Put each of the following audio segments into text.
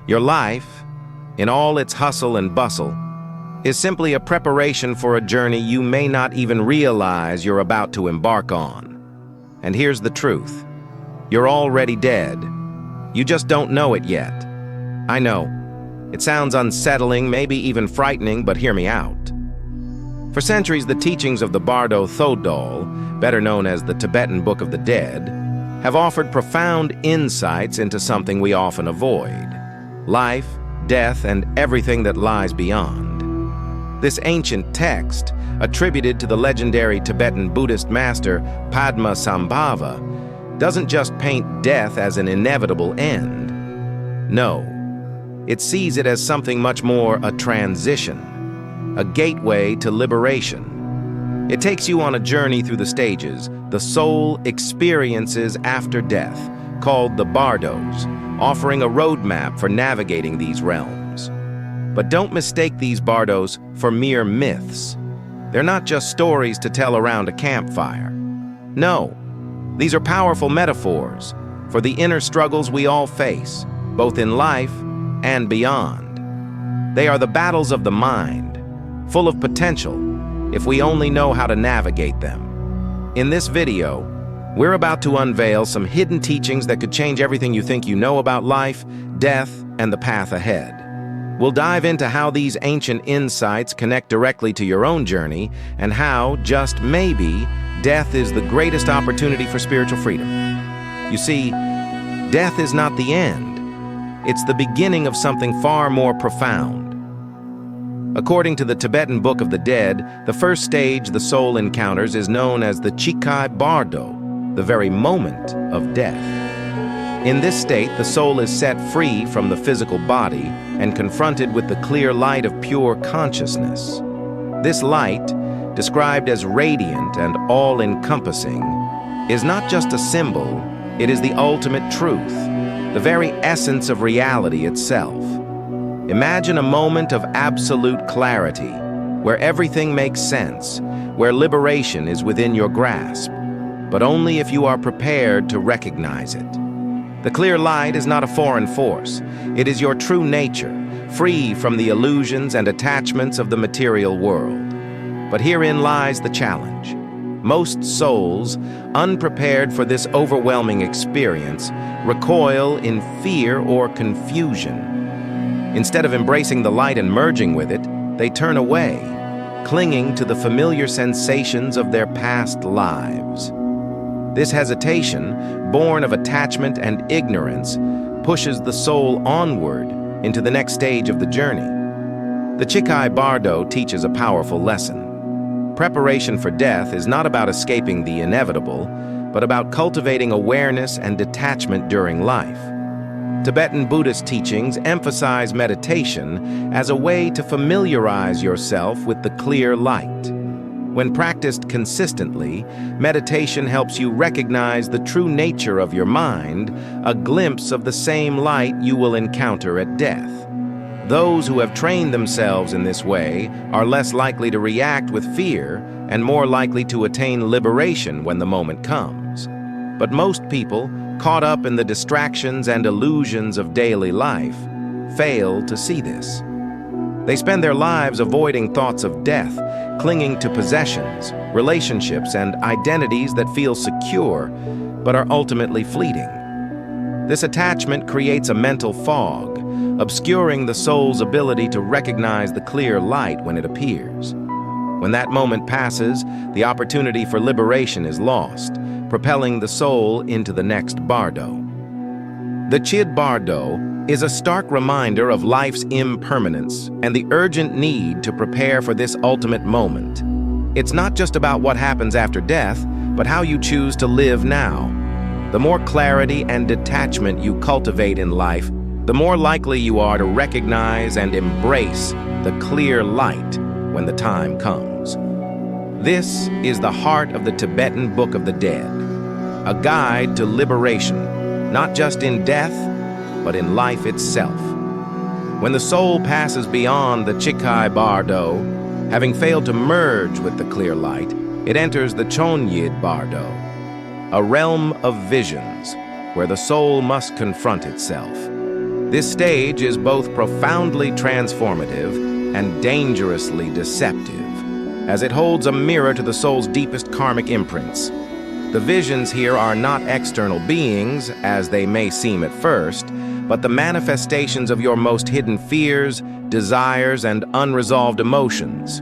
Your life, in all its hustle and bustle, is simply a preparation for a journey you may not even realize you're about to embark on. And here's the truth. You're already dead. You just don't know it yet. I know. It sounds unsettling, maybe even frightening, but hear me out. For centuries, the teachings of the bardo Thoth, better known as the Tibetan Book of the Dead, have offered profound insights into something we often avoid: life, death, and everything that lies beyond. This ancient text, attributed to the legendary Tibetan Buddhist master Padmasambhava, doesn't just paint death as an inevitable end. No, it sees it as something much more: a transition, a gateway to liberation. It takes you on a journey through the stages the soul experiences after death, called the bardos, offering a roadmap for navigating these realms. But don't mistake these bardos for mere myths. They're not just stories to tell around a campfire. No, these are powerful metaphors for the inner struggles we all face, both in life and beyond. They are the battles of the mind, full of potential if we only know how to navigate them. In this video, we're about to unveil some hidden teachings that could change everything you think you know about life, death, and the path ahead. We'll dive into how these ancient insights connect directly to your own journey, and how, just maybe, death is the greatest opportunity for spiritual freedom. You see, death is not the end. It's the beginning of something far more profound. According to the Tibetan Book of the Dead, the first stage the soul encounters is known as the Chikai Bardo, the very moment of death. In this state, the soul is set free from the physical body and confronted with the clear light of pure consciousness. This light, described as radiant and all-encompassing, is not just a symbol, it is the ultimate truth, the very essence of reality itself. Imagine a moment of absolute clarity, where everything makes sense, where liberation is within your grasp, but only if you are prepared to recognize it. The clear light is not a foreign force. It is your true nature, free from the illusions and attachments of the material world. But herein lies the challenge. Most souls, unprepared for this overwhelming experience, recoil in fear or confusion. Instead of embracing the light and merging with it, they turn away, clinging to the familiar sensations of their past lives. This hesitation, born of attachment and ignorance, pushes the soul onward into the next stage of the journey. The Chikai Bardo teaches a powerful lesson. Preparation for death is not about escaping the inevitable, but about cultivating awareness and detachment during life. Tibetan Buddhist teachings emphasize meditation as a way to familiarize yourself with the clear light. When practiced consistently, meditation helps you recognize the true nature of your mind, a glimpse of the same light you will encounter at death. Those who have trained themselves in this way are less likely to react with fear and more likely to attain liberation when the moment comes. But most people, caught up in the distractions and illusions of daily life, fail to see this. They spend their lives avoiding thoughts of death, clinging to possessions, relationships, and identities that feel secure, but are ultimately fleeting. This attachment creates a mental fog, obscuring the soul's ability to recognize the clear light when it appears. When that moment passes, the opportunity for liberation is lost, propelling the soul into the next bardo. The Chid Bardo is a stark reminder of life's impermanence and the urgent need to prepare for this ultimate moment. It's not just about what happens after death, but how you choose to live now. The more clarity and detachment you cultivate in life, the more likely you are to recognize and embrace the clear light when the time comes. This is the heart of the Tibetan Book of the Dead, a guide to liberation, not just in death, but in life itself. When the soul passes beyond the Chikai Bardo, having failed to merge with the clear light, it enters the Chonyid Bardo, a realm of visions where the soul must confront itself. This stage is both profoundly transformative and dangerously deceptive, as it holds a mirror to the soul's deepest karmic imprints. The visions here are not external beings, as they may seem at first, but the manifestations of your most hidden fears, desires, and unresolved emotions.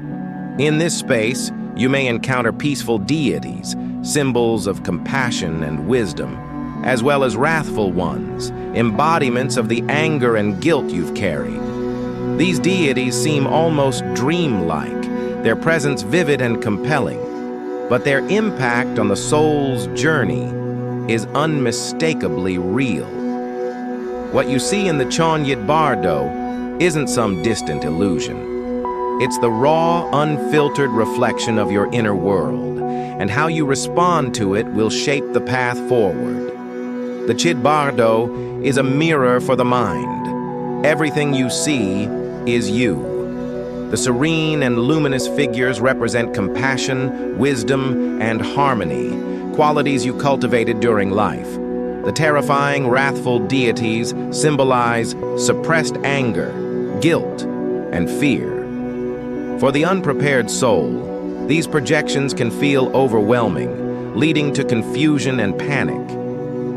In this space, you may encounter peaceful deities, symbols of compassion and wisdom, as well as wrathful ones, embodiments of the anger and guilt you've carried. These deities seem almost dreamlike, their presence vivid and compelling, but their impact on the soul's journey is unmistakably real. What you see in the Chonyit Bardo isn't some distant illusion. It's the raw, unfiltered reflection of your inner world, and how you respond to it will shape the path forward. The Chid Bardo is a mirror for the mind. Everything you see is you. The serene and luminous figures represent compassion, wisdom, and harmony, qualities you cultivated during life. The terrifying, wrathful deities symbolize suppressed anger, guilt, and fear. For the unprepared soul, these projections can feel overwhelming, leading to confusion and panic.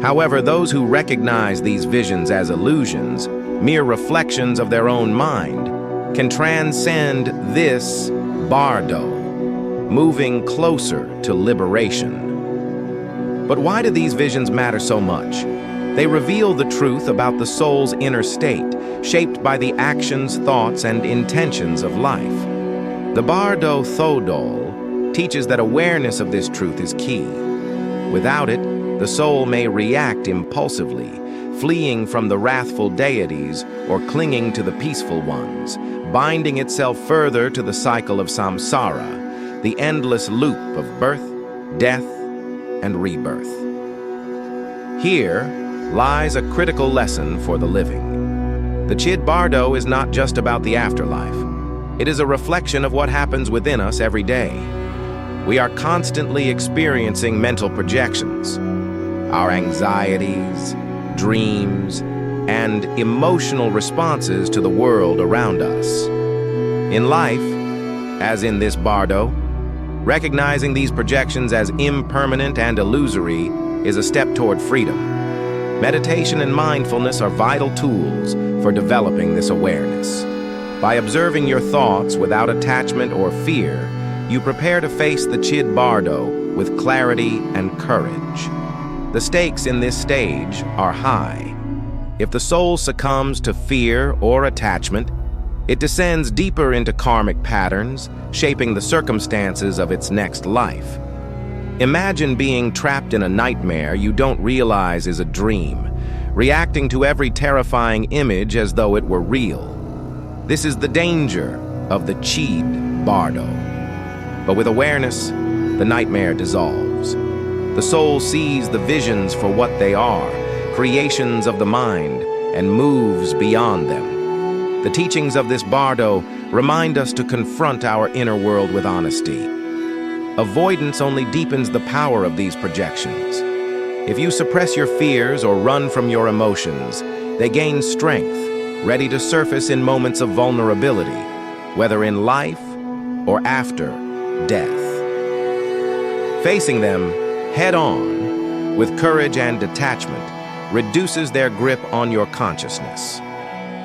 However, those who recognize these visions as illusions, mere reflections of their own mind, can transcend this bardo, moving closer to liberation. But why do these visions matter so much? They reveal the truth about the soul's inner state, shaped by the actions, thoughts, and intentions of life. The Bardo Thodol teaches that awareness of this truth is key. Without it, the soul may react impulsively, fleeing from the wrathful deities or clinging to the peaceful ones, binding itself further to the cycle of samsara, the endless loop of birth, death, and rebirth. Here lies a critical lesson for the living. The Chid Bardo is not just about the afterlife. It is a reflection of what happens within us every day. We are constantly experiencing mental projections. Our anxieties, dreams, and emotional responses to the world around us. In life, as in this bardo, recognizing these projections as impermanent and illusory is a step toward freedom. Meditation and mindfulness are vital tools for developing this awareness. By observing your thoughts without attachment or fear, you prepare to face the Chid Bardo with clarity and courage. The stakes in this stage are high. If the soul succumbs to fear or attachment, it descends deeper into karmic patterns, shaping the circumstances of its next life. Imagine being trapped in a nightmare you don't realize is a dream, reacting to every terrifying image as though it were real. This is the danger of the Chid Bardo. But with awareness, the nightmare dissolves. The soul sees the visions for what they are, creations of the mind, and moves beyond them. The teachings of this bardo remind us to confront our inner world with honesty. Avoidance only deepens the power of these projections. If you suppress your fears or run from your emotions, they gain strength, ready to surface in moments of vulnerability, whether in life or after death. Facing them head-on, with courage and detachment, reduces their grip on your consciousness.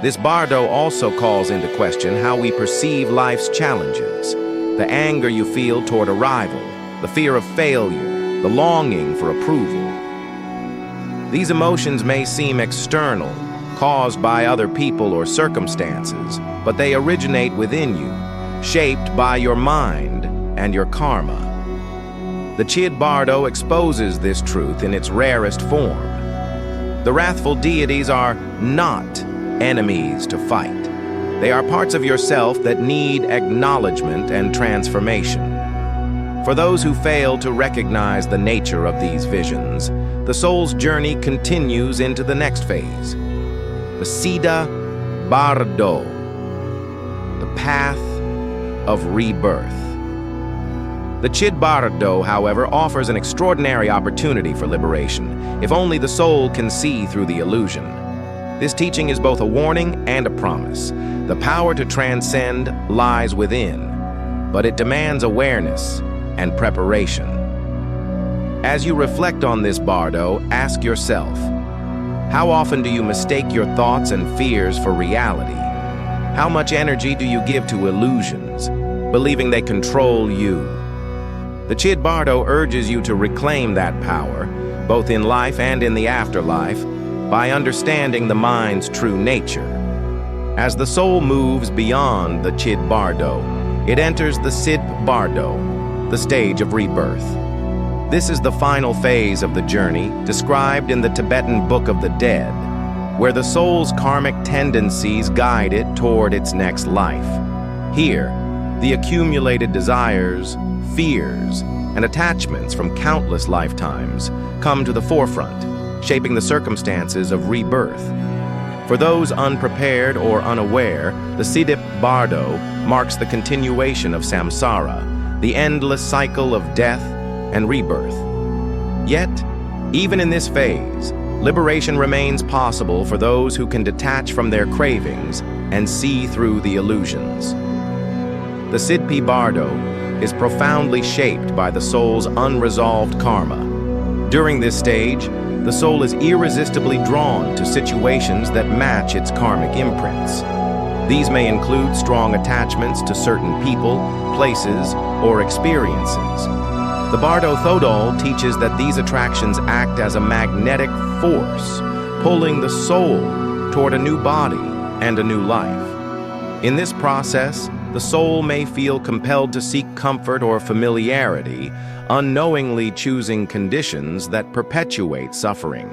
This bardo also calls into question how we perceive life's challenges, the anger you feel toward arrival, the fear of failure, the longing for approval. These emotions may seem external, caused by other people or circumstances, but they originate within you, shaped by your mind and your karma. The Chid Bardo exposes this truth in its rarest form. The wrathful deities are not enemies to fight. They are parts of yourself that need acknowledgement and transformation. For those who fail to recognize the nature of these visions, the soul's journey continues into the next phase. The Siddha Bardo, the path of rebirth. The Chid Bardo, however, offers an extraordinary opportunity for liberation, if only the soul can see through the illusion. This teaching is both a warning and a promise. The power to transcend lies within, but it demands awareness and preparation. As you reflect on this, bardo, ask yourself, how often do you mistake your thoughts and fears for reality? How much energy do you give to illusions, believing they control you? The Chid Bardo urges you to reclaim that power, both in life and in the afterlife, by understanding the mind's true nature. As the soul moves beyond the Chid Bardo, it enters the Sid Bardo, the stage of rebirth. This is the final phase of the journey described in the Tibetan Book of the Dead, where the soul's karmic tendencies guide it toward its next life. Here, the accumulated desires, fears, and attachments from countless lifetimes come to the forefront, shaping the circumstances of rebirth. For those unprepared or unaware, the Siddhip Bardo marks the continuation of samsara, the endless cycle of death and rebirth. Yet, even in this phase, liberation remains possible for those who can detach from their cravings and see through the illusions. The Siddhi Bardo is profoundly shaped by the soul's unresolved karma. During this stage, the soul is irresistibly drawn to situations that match its karmic imprints. These may include strong attachments to certain people, places, or experiences. The Bardo Thodol teaches that these attractions act as a magnetic force, pulling the soul toward a new body and a new life. In this process, the soul may feel compelled to seek comfort or familiarity, unknowingly choosing conditions that perpetuate suffering.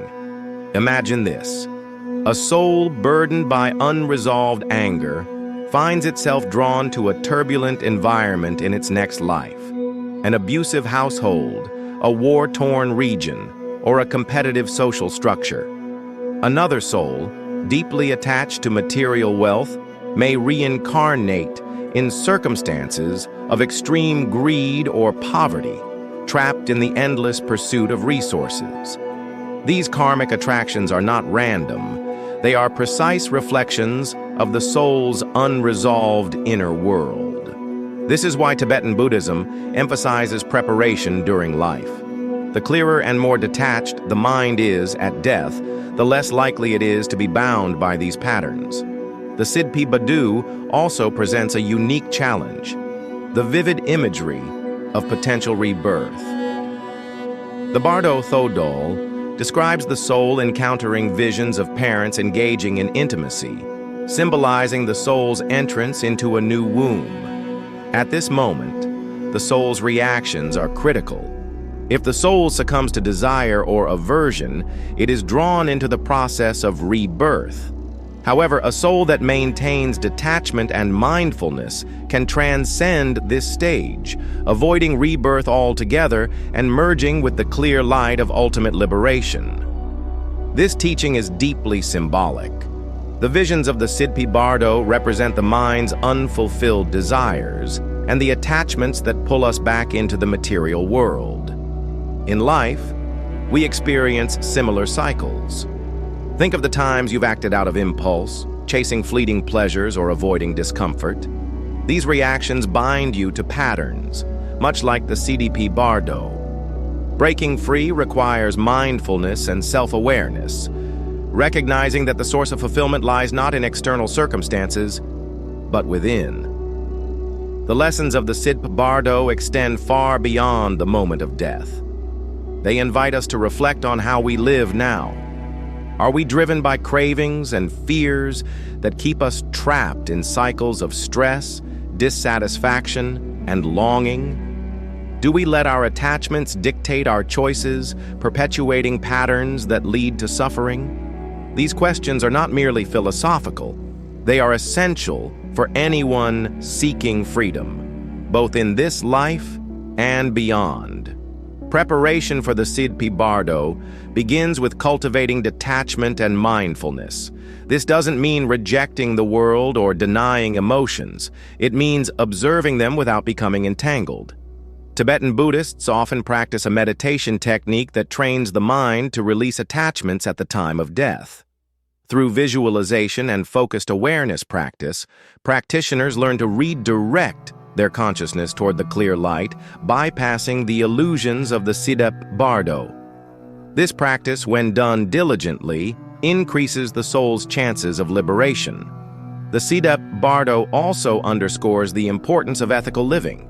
Imagine this: a soul burdened by unresolved anger finds itself drawn to a turbulent environment in its next life. An abusive household, a war-torn region, or a competitive social structure. Another soul, deeply attached to material wealth, may reincarnate in circumstances of extreme greed or poverty, trapped in the endless pursuit of resources. These karmic attractions are not random. They are precise reflections of the soul's unresolved inner world. This is why Tibetan Buddhism emphasizes preparation during life. The clearer and more detached the mind is at death, the less likely it is to be bound by these patterns. The Siddhi Bardo also presents a unique challenge: the vivid imagery of potential rebirth. The Bardo Thodol describes the soul encountering visions of parents engaging in intimacy, symbolizing the soul's entrance into a new womb. At this moment, the soul's reactions are critical. If the soul succumbs to desire or aversion, it is drawn into the process of rebirth. However, a soul that maintains detachment and mindfulness can transcend this stage, avoiding rebirth altogether and merging with the clear light of ultimate liberation. This teaching is deeply symbolic. The visions of the Siddhi Bardo represent the mind's unfulfilled desires and the attachments that pull us back into the material world. In life, we experience similar cycles. Think of the times you've acted out of impulse, chasing fleeting pleasures or avoiding discomfort. These reactions bind you to patterns, much like the Siddhi Bardo. Breaking free requires mindfulness and self-awareness, recognizing that the source of fulfillment lies not in external circumstances, but within. The lessons of the Siddhi Bardo extend far beyond the moment of death. They invite us to reflect on how we live now. Are we driven by cravings and fears that keep us trapped in cycles of stress, dissatisfaction, and longing? Do we let our attachments dictate our choices, perpetuating patterns that lead to suffering? These questions are not merely philosophical. They are essential for anyone seeking freedom, both in this life and beyond. Preparation for the Siddhi Bardo begins with cultivating detachment and mindfulness. This doesn't mean rejecting the world or denying emotions. It means observing them without becoming entangled. Tibetan Buddhists often practice a meditation technique that trains the mind to release attachments at the time of death. Through visualization and focused awareness practice, practitioners learn to redirect their consciousness toward the clear light, bypassing the illusions of the Tibetan bardo. This practice, when done diligently, increases the soul's chances of liberation. The Tibetan bardo also underscores the importance of ethical living.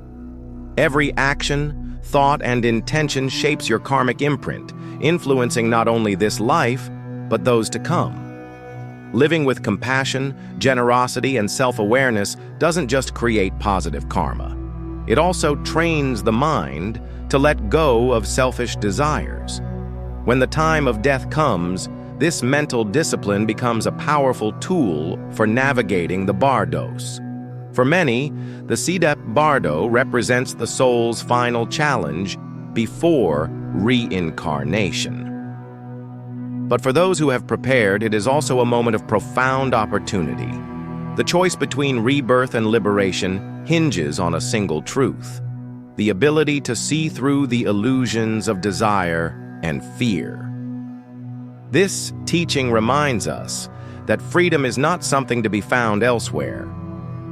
Every action, thought, and intention shapes your karmic imprint, influencing not only this life, but those to come. Living with compassion, generosity, and self-awareness doesn't just create positive karma. It also trains the mind to let go of selfish desires. When the time of death comes, this mental discipline becomes a powerful tool for navigating the bardos. For many, the Tibetan bardo represents the soul's final challenge before reincarnation. But for those who have prepared, it is also a moment of profound opportunity. The choice between rebirth and liberation hinges on a single truth: the ability to see through the illusions of desire and fear. This teaching reminds us that freedom is not something to be found elsewhere.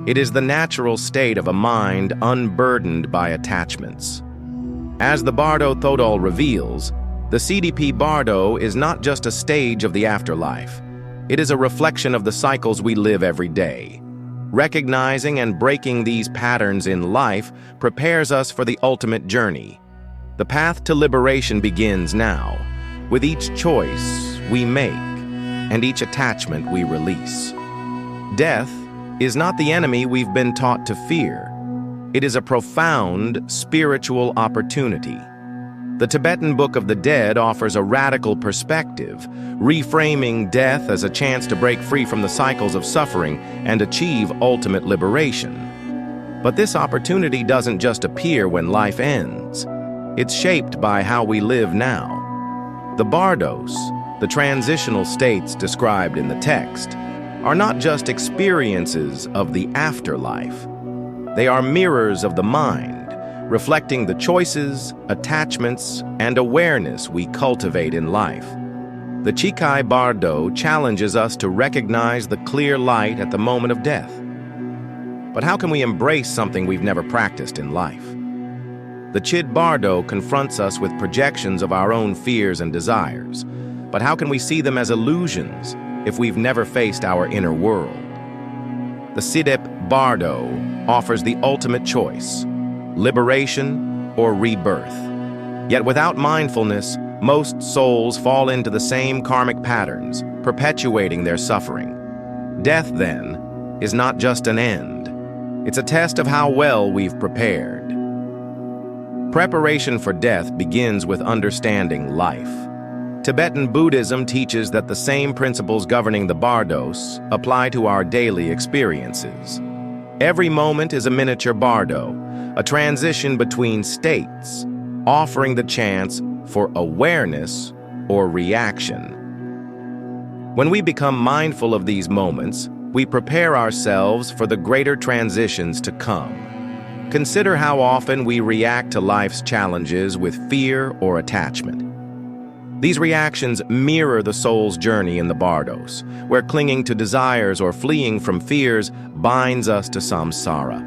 It is the natural state of a mind unburdened by attachments. As the Bardo Thoth reveals, the CDP Bardo is not just a stage of the afterlife. It is a reflection of the cycles we live every day. Recognizing and breaking these patterns in life prepares us for the ultimate journey. The path to liberation begins now, with each choice we make and each attachment we release. Death is not the enemy we've been taught to fear. It is a profound spiritual opportunity. The Tibetan Book of the Dead offers a radical perspective, reframing death as a chance to break free from the cycles of suffering and achieve ultimate liberation. But this opportunity doesn't just appear when life ends. It's shaped by how we live now. The bardos, the transitional states described in the text, are not just experiences of the afterlife. They are mirrors of the mind, reflecting the choices, attachments, and awareness we cultivate in life. The Chikai Bardo challenges us to recognize the clear light at the moment of death. But how can we embrace something we've never practiced in life? The Chid Bardo confronts us with projections of our own fears and desires. But how can we see them as illusions if we've never faced our inner world? The Tibetan Bardo offers the ultimate choice: liberation or rebirth. Yet without mindfulness, most souls fall into the same karmic patterns, perpetuating their suffering. Death, then, is not just an end. It's a test of how well we've prepared. Preparation for death begins with understanding life. Tibetan Buddhism teaches that the same principles governing the bardos apply to our daily experiences. Every moment is a miniature bardo, a transition between states, offering the chance for awareness or reaction. When we become mindful of these moments, we prepare ourselves for the greater transitions to come. Consider how often we react to life's challenges with fear or attachment. These reactions mirror the soul's journey in the bardos, where clinging to desires or fleeing from fears binds us to samsara.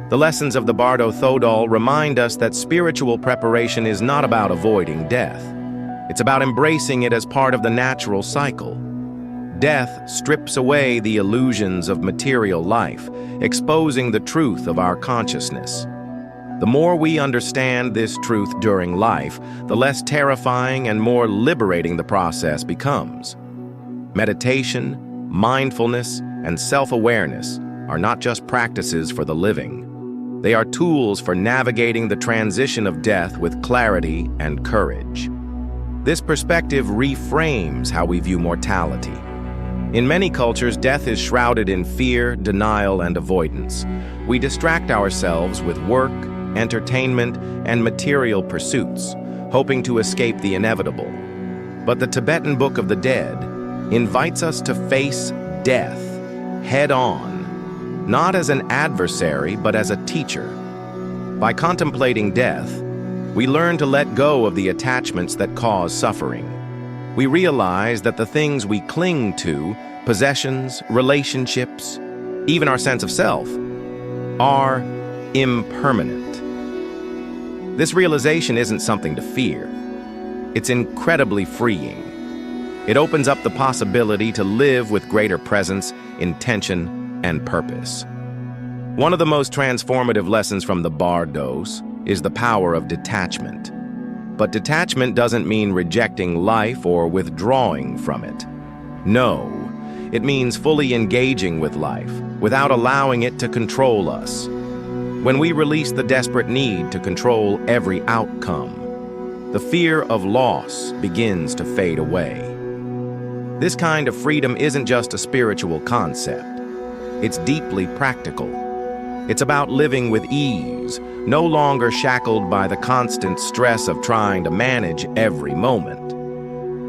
The lessons of the Bardo Thoth remind us that spiritual preparation is not about avoiding death. It's about embracing it as part of the natural cycle. Death strips away the illusions of material life, exposing the truth of our consciousness. The more we understand this truth during life, the less terrifying and more liberating the process becomes. Meditation, mindfulness, and self-awareness are not just practices for the living. They are tools for navigating the transition of death with clarity and courage. This perspective reframes how we view mortality. In many cultures, death is shrouded in fear, denial, and avoidance. We distract ourselves with work, entertainment, and material pursuits, hoping to escape the inevitable. But the Tibetan Book of the Dead invites us to face death head-on, not as an adversary, but as a teacher. By contemplating death, we learn to let go of the attachments that cause suffering. we realize that the things we cling to, possessions, relationships, even our sense of self, are impermanent. This realization isn't something to fear. It's incredibly freeing. It opens up the possibility to live with greater presence, intention, and purpose. One of the most transformative lessons from the bardos is the power of detachment. But detachment doesn't mean rejecting life or withdrawing from it. No, it means fully engaging with life without allowing it to control us. When we release the desperate need to control every outcome, the fear of loss begins to fade away. This kind of freedom isn't just a spiritual concept. It's deeply practical. It's about living with ease, no longer shackled by the constant stress of trying to manage every moment.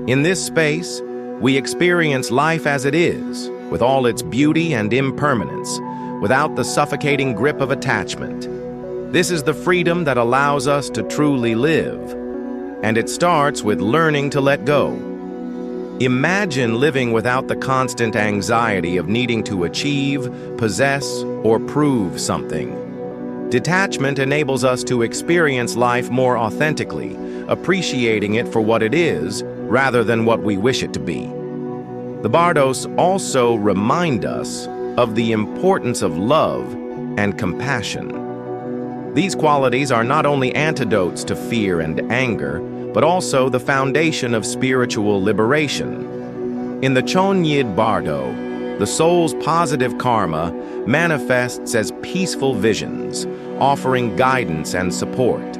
In this space, we experience life as it is, with all its beauty and impermanence, without the suffocating grip of attachment. This is the freedom that allows us to truly live, and it starts with learning to let go. Imagine living without the constant anxiety of needing to achieve, possess, or prove something. Detachment enables us to experience life more authentically, appreciating it for what it is rather than what we wish it to be. The bardos also remind us of the importance of love and compassion. These qualities are not only antidotes to fear and anger, but also the foundation of spiritual liberation. In the Chonyid Bardo, the soul's positive karma manifests as peaceful visions, offering guidance and support.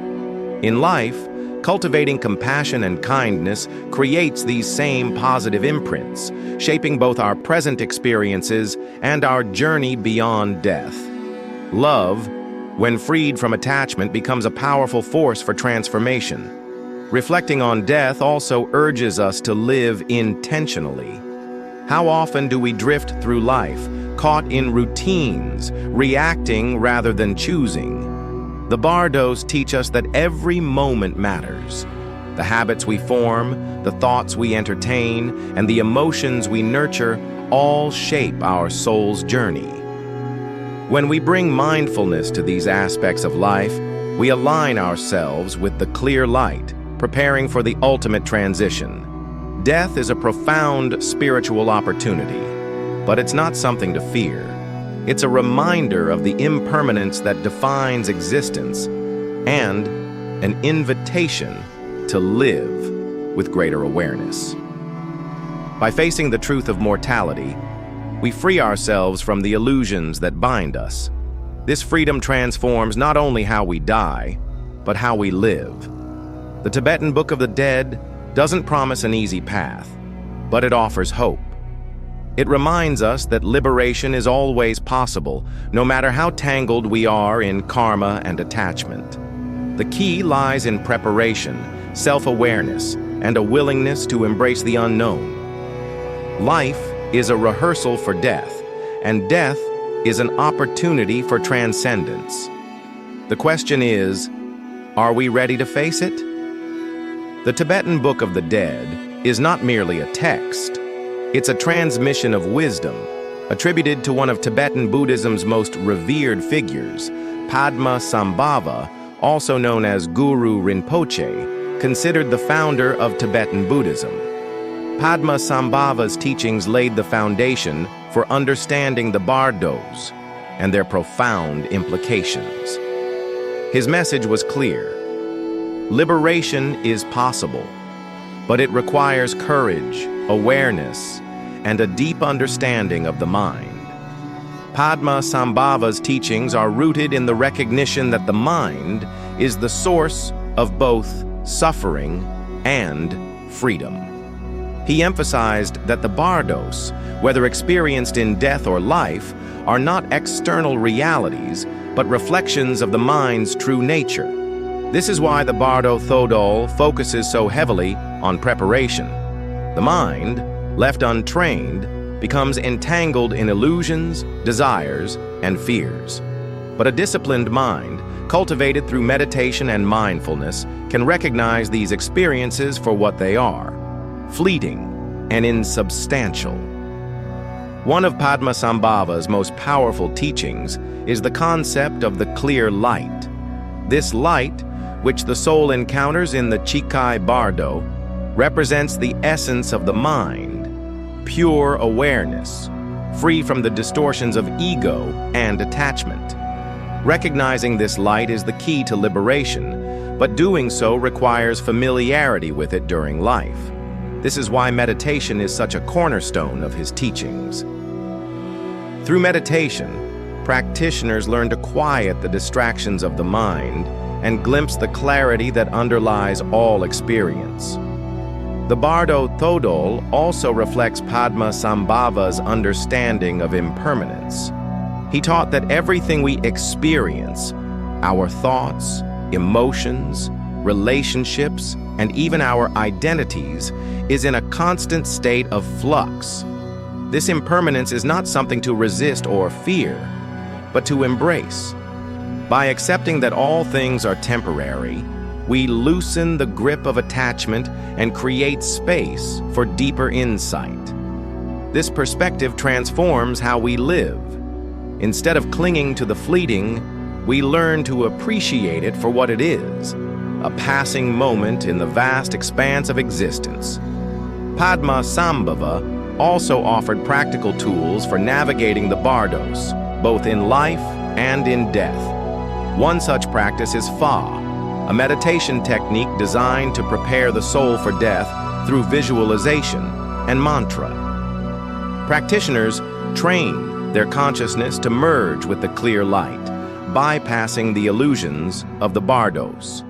In life, cultivating compassion and kindness creates these same positive imprints, shaping both our present experiences and our journey beyond death. Love, when freed from attachment, becomes a powerful force for transformation. Reflecting on death also urges us to live intentionally. How often do we drift through life, caught in routines, reacting rather than choosing? The bardos teach us that every moment matters. The habits we form, the thoughts we entertain, and the emotions we nurture all shape our soul's journey. When we bring mindfulness to these aspects of life, we align ourselves with the clear light, preparing for the ultimate transition. Death is a profound spiritual opportunity, but it's not something to fear. It's a reminder of the impermanence that defines existence and an invitation to live with greater awareness. By facing the truth of mortality, we free ourselves from the illusions that bind us. This freedom transforms not only how we die, but how we live. The Tibetan Book of the Dead doesn't promise an easy path, but it offers hope. It reminds us that liberation is always possible, no matter how tangled we are in karma and attachment. The key lies in preparation, self-awareness, and a willingness to embrace the unknown. Life is a rehearsal for death, and death is an opportunity for transcendence. The question is, are we ready to face it? The Tibetan Book of the Dead is not merely a text. It's a transmission of wisdom, attributed to one of Tibetan Buddhism's most revered figures, Padmasambhava, also known as Guru Rinpoche, considered the founder of Tibetan Buddhism. Padmasambhava's teachings laid the foundation for understanding the bardos and their profound implications. His message was clear. Liberation is possible, but it requires courage, awareness, and a deep understanding of the mind. Padmasambhava's teachings are rooted in the recognition that the mind is the source of both suffering and freedom. He emphasized that the bardos, whether experienced in death or life, are not external realities, but reflections of the mind's true nature. This is why the Bardo Thodol focuses so heavily on preparation. The mind, left untrained, becomes entangled in illusions, desires, and fears. But a disciplined mind, cultivated through meditation and mindfulness, can recognize these experiences for what they are: fleeting, and insubstantial. One of Padmasambhava's most powerful teachings is the concept of the clear light. This light, which the soul encounters in the Chikai Bardo, represents the essence of the mind, pure awareness, free from the distortions of ego and attachment. Recognizing this light is the key to liberation, but doing so requires familiarity with it during life. This is why meditation is such a cornerstone of his teachings. Through meditation, practitioners learn to quiet the distractions of the mind and glimpse the clarity that underlies all experience. The Bardo Thodol also reflects Padmasambhava's understanding of impermanence. He taught that everything we experience, our thoughts, emotions, relationships, and even our identities, is in a constant state of flux. This impermanence is not something to resist or fear, but to embrace. By accepting that all things are temporary, we loosen the grip of attachment and create space for deeper insight. This perspective transforms how we live. Instead of clinging to the fleeting, we learn to appreciate it for what it is, a passing moment in the vast expanse of existence. Padmasambhava also offered practical tools for navigating the bardos, both in life and in death. One such practice is Fa, a meditation technique designed to prepare the soul for death through visualization and mantra. Practitioners train their consciousness to merge with the clear light, bypassing the illusions of the bardos.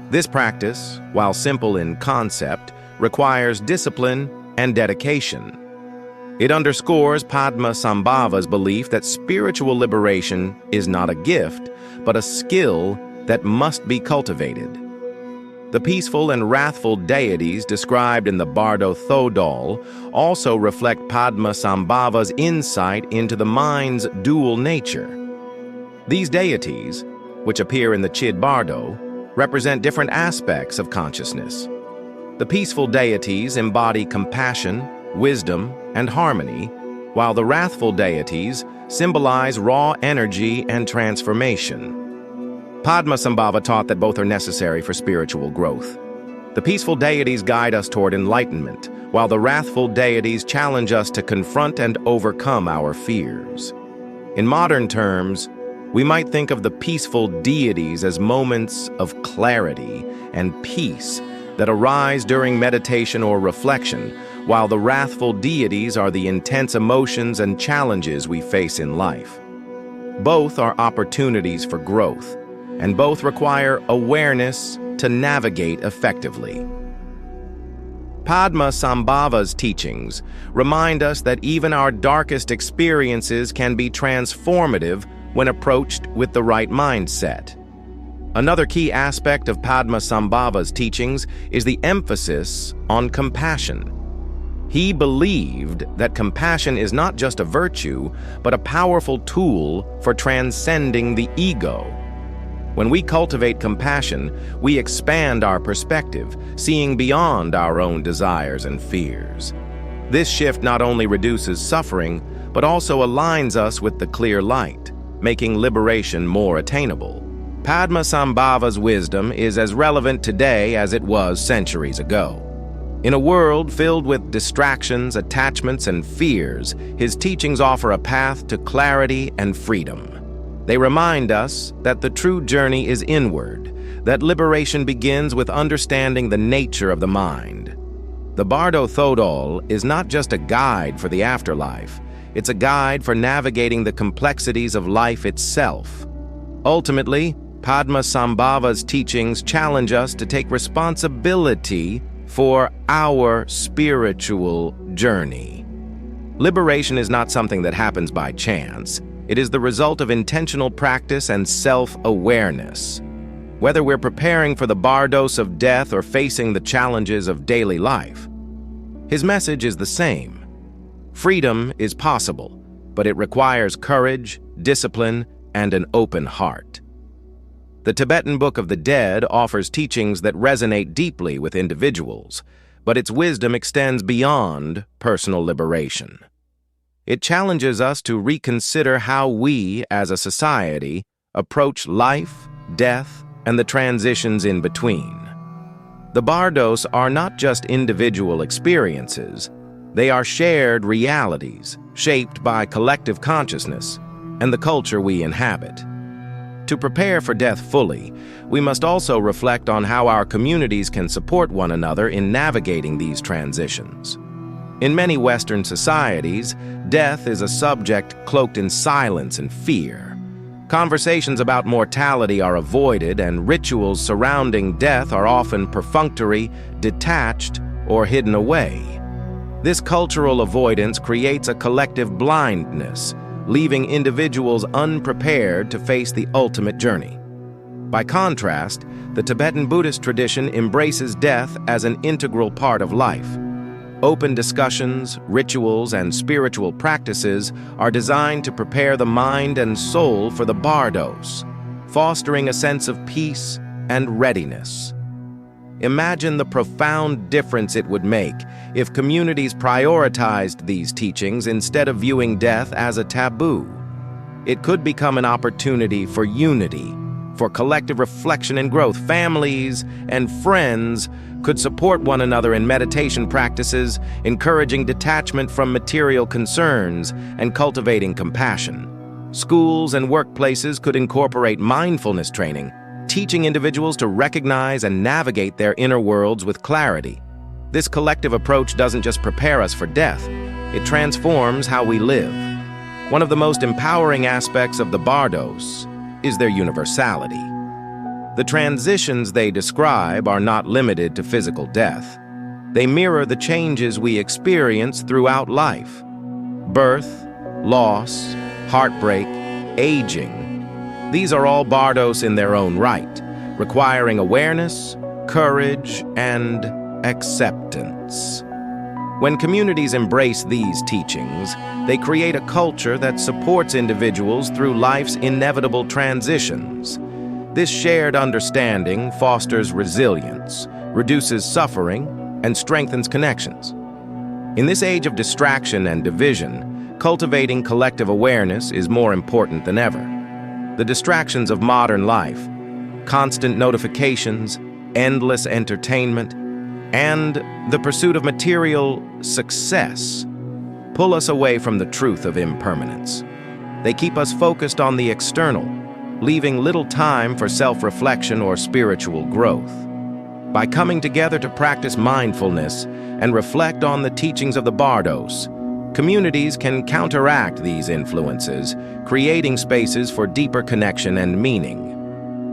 This practice, while simple in concept, requires discipline and dedication. It underscores Padmasambhava's belief that spiritual liberation is not a gift, but a skill that must be cultivated. The peaceful and wrathful deities described in the Bardo Thodol also reflect Padmasambhava's insight into the mind's dual nature. These deities, which appear in the Chid Bardo, represent different aspects of consciousness. The peaceful deities embody compassion, wisdom, and harmony, while the wrathful deities symbolize raw energy and transformation. Padmasambhava taught that both are necessary for spiritual growth. The peaceful deities guide us toward enlightenment, while the wrathful deities challenge us to confront and overcome our fears. In modern terms, we might think of the peaceful deities as moments of clarity and peace that arise during meditation or reflection, while the wrathful deities are the intense emotions and challenges we face in life. Both are opportunities for growth, and both require awareness to navigate effectively. Padmasambhava's teachings remind us that even our darkest experiences can be transformative when approached with the right mindset. Another key aspect of Padmasambhava's teachings is the emphasis on compassion. He believed that compassion is not just a virtue, but a powerful tool for transcending the ego. When we cultivate compassion, we expand our perspective, seeing beyond our own desires and fears. This shift not only reduces suffering, but also aligns us with the clear light, making liberation more attainable. Padmasambhava's wisdom is as relevant today as it was centuries ago. In a world filled with distractions, attachments, and fears, his teachings offer a path to clarity and freedom. They remind us that the true journey is inward, that liberation begins with understanding the nature of the mind. The Bardo Thodol is not just a guide for the afterlife, it's a guide for navigating the complexities of life itself. Ultimately, Padmasambhava's teachings challenge us to take responsibility for our spiritual journey. Liberation is not something that happens by chance. It is the result of intentional practice and self-awareness. Whether we're preparing for the bardos of death or facing the challenges of daily life, his message is the same. Freedom is possible, but it requires courage, discipline, and an open heart. The Tibetan Book of the Dead offers teachings that resonate deeply with individuals, but its wisdom extends beyond personal liberation. It challenges us to reconsider how we, as a society, approach life, death, and the transitions in between. The bardos are not just individual experiences, they are shared realities shaped by collective consciousness and the culture we inhabit. To prepare for death fully, we must also reflect on how our communities can support one another in navigating these transitions. In many Western societies, death is a subject cloaked in silence and fear. Conversations about mortality are avoided, and rituals surrounding death are often perfunctory, detached, or hidden away. This cultural avoidance creates a collective blindness, leaving individuals unprepared to face the ultimate journey. By contrast, the Tibetan Buddhist tradition embraces death as an integral part of life. Open discussions, rituals, and spiritual practices are designed to prepare the mind and soul for the bardos, fostering a sense of peace and readiness. Imagine the profound difference it would make if communities prioritized these teachings instead of viewing death as a taboo. It could become an opportunity for unity, for collective reflection and growth. Families and friends could support one another in meditation practices, encouraging detachment from material concerns and cultivating compassion. Schools and workplaces could incorporate mindfulness training, teaching individuals to recognize and navigate their inner worlds with clarity. This collective approach doesn't just prepare us for death, it transforms how we live. One of the most empowering aspects of the bardos is their universality. The transitions they describe are not limited to physical death. They mirror the changes we experience throughout life. Birth, loss, heartbreak, aging. These are all bardos in their own right, requiring awareness, courage, and acceptance. When communities embrace these teachings, they create a culture that supports individuals through life's inevitable transitions. This shared understanding fosters resilience, reduces suffering, and strengthens connections. In this age of distraction and division, cultivating collective awareness is more important than ever. The distractions of modern life, constant notifications, endless entertainment, and the pursuit of material success pull us away from the truth of impermanence. They keep us focused on the external, leaving little time for self-reflection or spiritual growth. By coming together to practice mindfulness and reflect on the teachings of the bardos, communities can counteract these influences, creating spaces for deeper connection and meaning.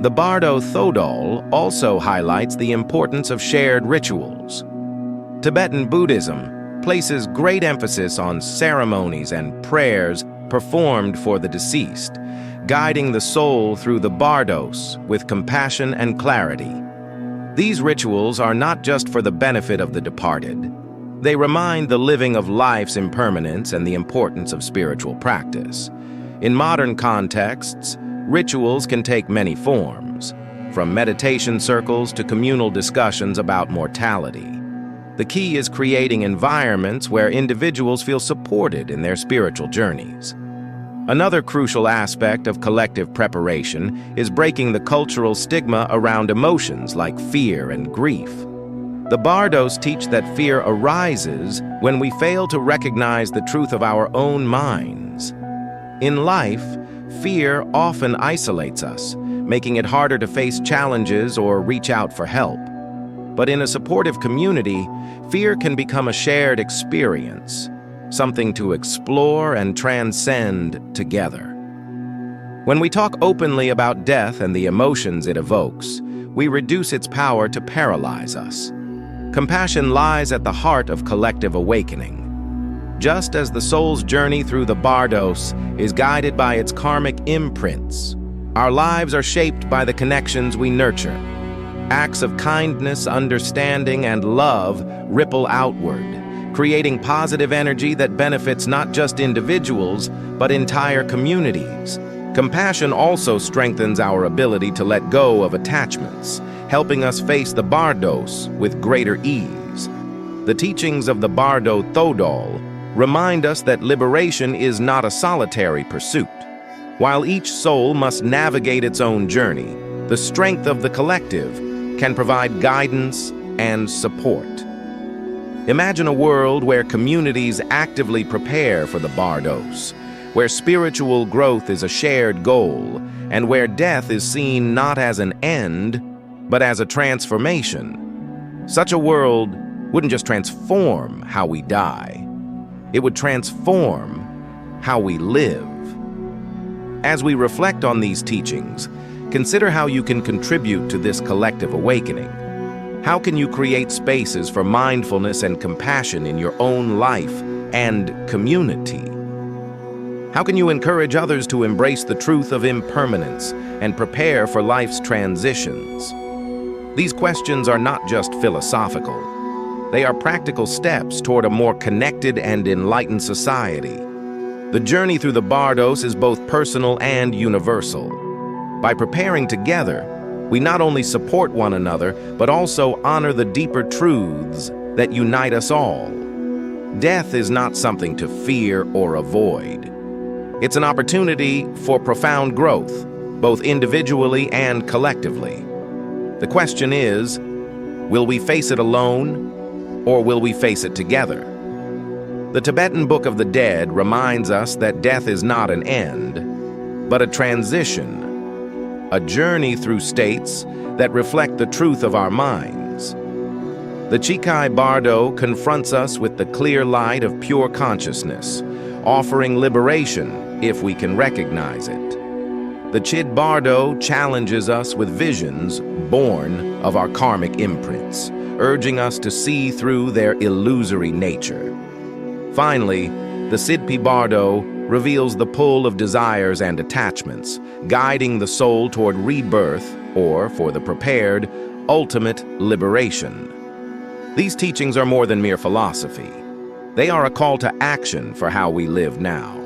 The Bardo Thodol also highlights the importance of shared rituals. Tibetan Buddhism places great emphasis on ceremonies and prayers performed for the deceased, guiding the soul through the bardos with compassion and clarity. These rituals are not just for the benefit of the departed. They remind the living of life's impermanence and the importance of spiritual practice. In modern contexts, rituals can take many forms, from meditation circles to communal discussions about mortality. The key is creating environments where individuals feel supported in their spiritual journeys. Another crucial aspect of collective preparation is breaking the cultural stigma around emotions like fear and grief. The bardos teach that fear arises when we fail to recognize the truth of our own minds. In life, fear often isolates us, making it harder to face challenges or reach out for help. But in a supportive community, fear can become a shared experience, something to explore and transcend together. When we talk openly about death and the emotions it evokes, we reduce its power to paralyze us. Compassion lies at the heart of collective awakening. Just as the soul's journey through the bardos is guided by its karmic imprints, our lives are shaped by the connections we nurture. Acts of kindness, understanding, and love ripple outward, creating positive energy that benefits not just individuals, but entire communities. Compassion also strengthens our ability to let go of attachments, helping us face the bardos with greater ease. The teachings of the bardo Thoth remind us that liberation is not a solitary pursuit. While each soul must navigate its own journey, the strength of the collective can provide guidance and support. Imagine a world where communities actively prepare for the bardos, where spiritual growth is a shared goal, and where death is seen not as an end, but as a transformation. Such a world wouldn't just transform how we die, it would transform how we live. As we reflect on these teachings, consider how you can contribute to this collective awakening. How can you create spaces for mindfulness and compassion in your own life and community? How can you encourage others to embrace the truth of impermanence and prepare for life's transitions? These questions are not just philosophical. They are practical steps toward a more connected and enlightened society. The journey through the bardos is both personal and universal. By preparing together, we not only support one another, but also honor the deeper truths that unite us all. Death is not something to fear or avoid. It's an opportunity for profound growth, both individually and collectively. The question is, will we face it alone, or will we face it together? The Tibetan Book of the Dead reminds us that death is not an end, but a transition, a journey through states that reflect the truth of our minds. The Chikai Bardo confronts us with the clear light of pure consciousness, offering liberation if we can recognize it. The Chid Bardo challenges us with visions born of our karmic imprints, urging us to see through their illusory nature. Finally, the Sidpi Bardo reveals the pull of desires and attachments, guiding the soul toward rebirth, or, for the prepared, ultimate liberation. These teachings are more than mere philosophy. They are a call to action for how we live now.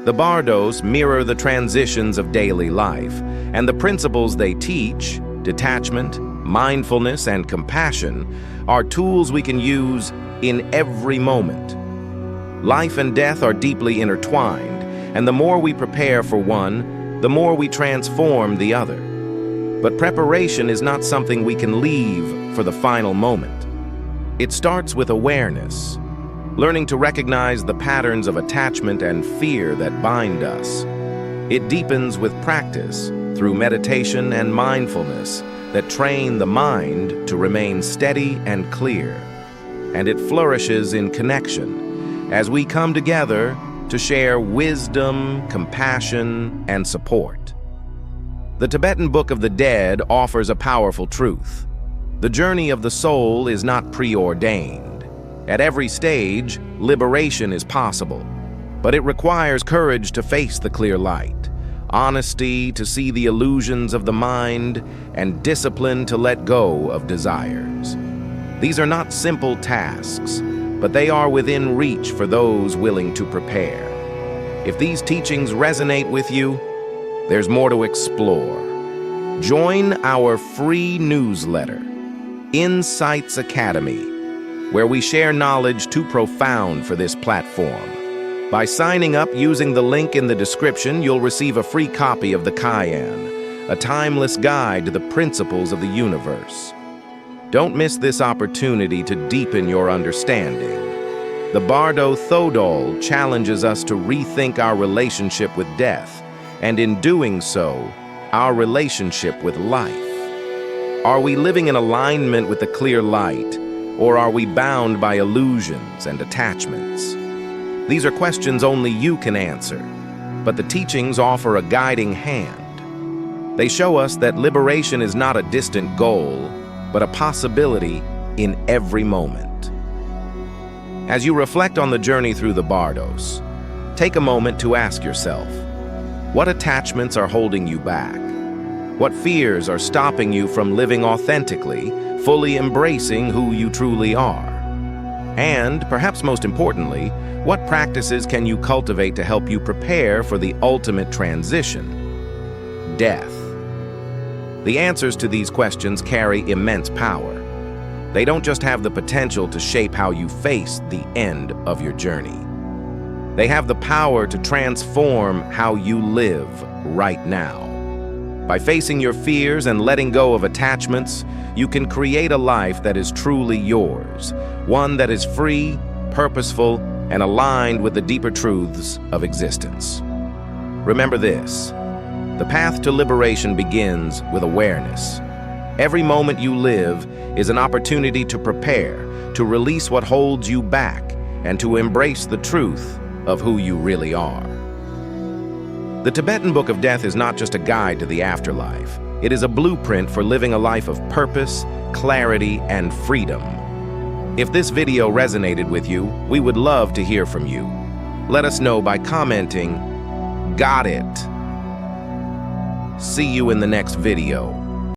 The bardos mirror the transitions of daily life, and the principles they teach, detachment, mindfulness, and compassion, are tools we can use in every moment. Life and death are deeply intertwined, and the more we prepare for one, the more we transform the other. But preparation is not something we can leave for the final moment. It starts with awareness, learning to recognize the patterns of attachment and fear that bind us. It deepens with practice through meditation and mindfulness that train the mind to remain steady and clear. And it flourishes in connection, as we come together to share wisdom, compassion, and support. The Tibetan Book of the Dead offers a powerful truth. The journey of the soul is not preordained. At every stage, liberation is possible, but it requires courage to face the clear light, honesty to see the illusions of the mind, and discipline to let go of desires. These are not simple tasks, but they are within reach for those willing to prepare. If these teachings resonate with you, there's more to explore. Join our free newsletter, Insights Academy, where we share knowledge too profound for this platform. By signing up using the link in the description, you'll receive a free copy of the Kayan, a timeless guide to the principles of the universe. Don't miss this opportunity to deepen your understanding. The Bardo Thoth challenges us to rethink our relationship with death, and in doing so, our relationship with life. Are we living in alignment with the clear light, or are we bound by illusions and attachments? These are questions only you can answer, but the teachings offer a guiding hand. They show us that liberation is not a distant goal, but a possibility in every moment. As you reflect on the journey through the bardos, take a moment to ask yourself, what attachments are holding you back? What fears are stopping you from living authentically, fully embracing who you truly are? And, perhaps most importantly, what practices can you cultivate to help you prepare for the ultimate transition? Death. The answers to these questions carry immense power. They don't just have the potential to shape how you face the end of your journey. They have the power to transform how you live right now. By facing your fears and letting go of attachments, you can create a life that is truly yours, one that is free, purposeful, and aligned with the deeper truths of existence. Remember this: the path to liberation begins with awareness. Every moment you live is an opportunity to prepare, to release what holds you back, and to embrace the truth of who you really are. The Tibetan Book of Death is not just a guide to the afterlife. It is a blueprint for living a life of purpose, clarity, and freedom. If this video resonated with you, we would love to hear from you. Let us know by commenting, "Got it." See you in the next video.